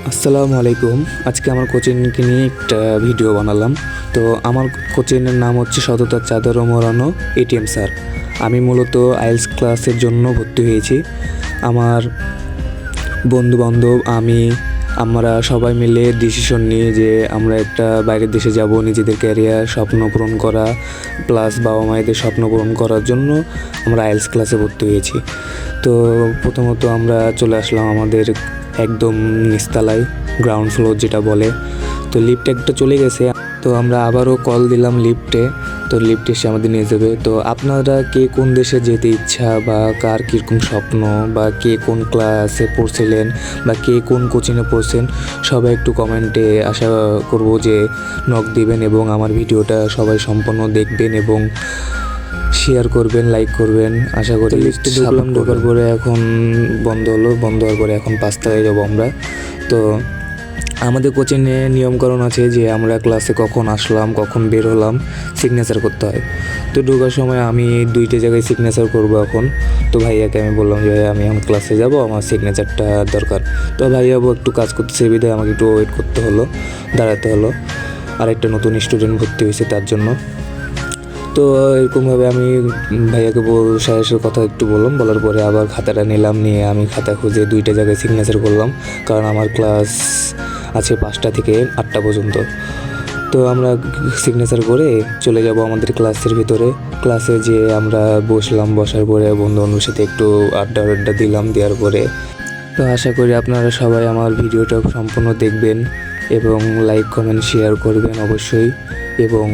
আসসালামু আলাইকুম। আজকে আমার কোচিংকে নিয়ে একটা ভিডিও বানালাম। তো আমার কোচিংয়ের নাম হচ্ছে সততার চাদর ও মোড়ানো এটিএম স্যার। আমি মূলত আইএলটিএস ক্লাসের জন্য ভর্তি হয়েছি। আমার বন্ধুবান্ধব আমরা সবাই মিলে ডিসিশন নিই যে আমরা একটা বাইরের দেশে যাব, নিজেদের ক্যারিয়ার স্বপ্ন পূরণ করা প্লাস বাবা মায়েদের স্বপ্ন পূরণ করার জন্য আমরা আইএলটিএস ক্লাসে ভর্তি হয়েছি। তো প্রথমত আমরা চলে আসলাম আমাদের একদম নিচতলায়, গ্রাউন্ড ফ্লোর যেটা বলে। তো লিফট একটা চলে গেছে, তো আমরা আবারও কল দিলাম লিফটে, তো লিফট এসে আমাদের নিয়ে যাবে। তো আপনারা কে কোন দেশে যেতে ইচ্ছা বা কার কীরকম স্বপ্ন বা কে কোন ক্লাসে পড়ছিলেন বা কে কোন কোচিংয়ে পড়ছেন, সবাই একটু কমেন্টে আশা করব যে নক দিবেন এবং আমার ভিডিওটা সবাই সম্পূর্ণ দেখবেন এবং শেয়ার করবেন, লাইক করবেন। আশা করি লিস্টে ঢোকার পরে এখন বন্ধ হওয়ার পরে এখন 5টায় যাবো আমরা। তো আমাদের কোচিংয়ে নিয়মকানুন আছে যে আমরা ক্লাসে কখন আসলাম কখন বের হলাম সিগনেচার করতে হয়। তো ঢোকার সময় আমি 2টে জায়গায় সিগনেচার করব এখন। তো ভাইয়াকে আমি বললাম যে ভাইয়া আমি এখন ক্লাসে যাব, আমার সিগনেচারটা দরকার। তো ভাইয়া একটু কাজ করতেছে বিধায় আমাকে একটু ওয়েট করতে হলো, দাঁড়াতে হলো। আরেকটা নতুন স্টুডেন্ট ভর্তি হয়েছে তার জন্য। তো এরকমভাবে আমি ভাইয়াকে স্যারের কথা একটু বলার পরে আবার খাতাটা নিলাম, নিয়ে আমি খাতা খুঁজে 2টে জায়গায় সিগনেচার করলাম, কারণ আমার ক্লাস আছে 5টা থেকে 8টা পর্যন্ত। তো আমরা সিগনেচার করে চলে যাব আমাদের ক্লাসের ভিতরে। ক্লাসে যেয়ে আমরা বসার পরে বন্ধু বান্ধবের সাথে একটু আড্ডা দিলাম, দেওয়ার পরে তো আশা করি আপনারা সবাই আমার ভিডিওটা সম্পূর্ণ দেখবেন এবং লাইক কমেন্ট শেয়ার করবেন অবশ্যই। এবং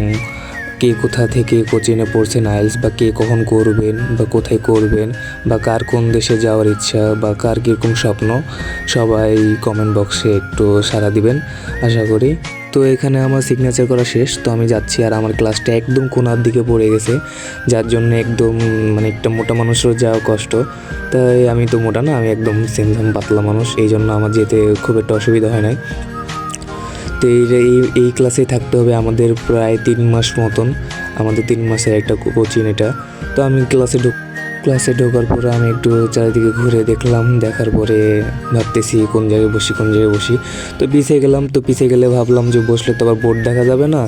কে কোথা থেকে কোচিংয়ে পড়ছেন আইএলটিএস বা কে কখন করবেন বা কোথায় করবেন বা কার কোন দেশে যাওয়ার ইচ্ছা বা কার কীরকম স্বপ্ন, সবাই কমেন্ট বক্সে একটু সাড়া দিবেন আশা করি। তো এখানে আমার সিগনেচার করা শেষ, তো আমি যাচ্ছি। আর আমার ক্লাসটা একদম কোণার দিকে পড়ে গেছে, যার জন্য একদম একটা মোটা মানুষেরও যাওয়া কষ্ট। তাই আমি তো মোটা না, আমি একদম সেম পাতলা মানুষ, এই জন্য আমার যেতে খুব একটা অসুবিধা হয় নাই। তো এই ক্লাসেই থাকতে হবে আমাদের প্রায় 3 মাস মতন, আমাদের 3 মাসের একটা কোচিং এটা। তো আমি ক্লাসে ঢোকার পরে আমি একটু চারিদিকে ঘুরে দেখলাম, দেখার পরে ভাবতেছি কোন জায়গায় বসি। তো পিছিয়ে গেলাম, তো পিছিয়ে গেলে ভাবলাম যে বসলে তো আবার বোর্ড দেখা যাবে না,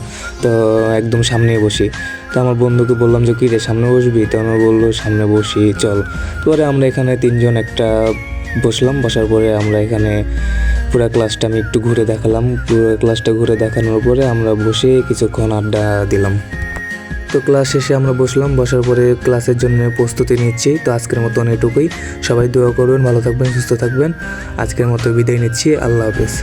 তো একদম সামনেই বসি। তো আমার বন্ধুকে বললাম যে কী রে সামনে বসবি, তো আমার বললো সামনে বসি চল। পরে আমরা এখানে 3জন একটা বসার পরে আমরা এখানে পুরো ক্লাসটা আমি একটু ঘুরে দেখালাম। পুরো ক্লাসটা ঘুরে দেখানোর পরে আমরা বসে কিছুক্ষণ আড্ডা দিলাম। তো ক্লাস শেষে আমরা বসার পরে ক্লাসের জন্য প্রস্তুতি নিচ্ছি। তো আজকের মতো এটুকুই, সবাই দোয়া করবেন, ভালো থাকবেন, সুস্থ থাকবেন। আজকের মতো বিদায় নিচ্ছি, আল্লাহ হাফেজ।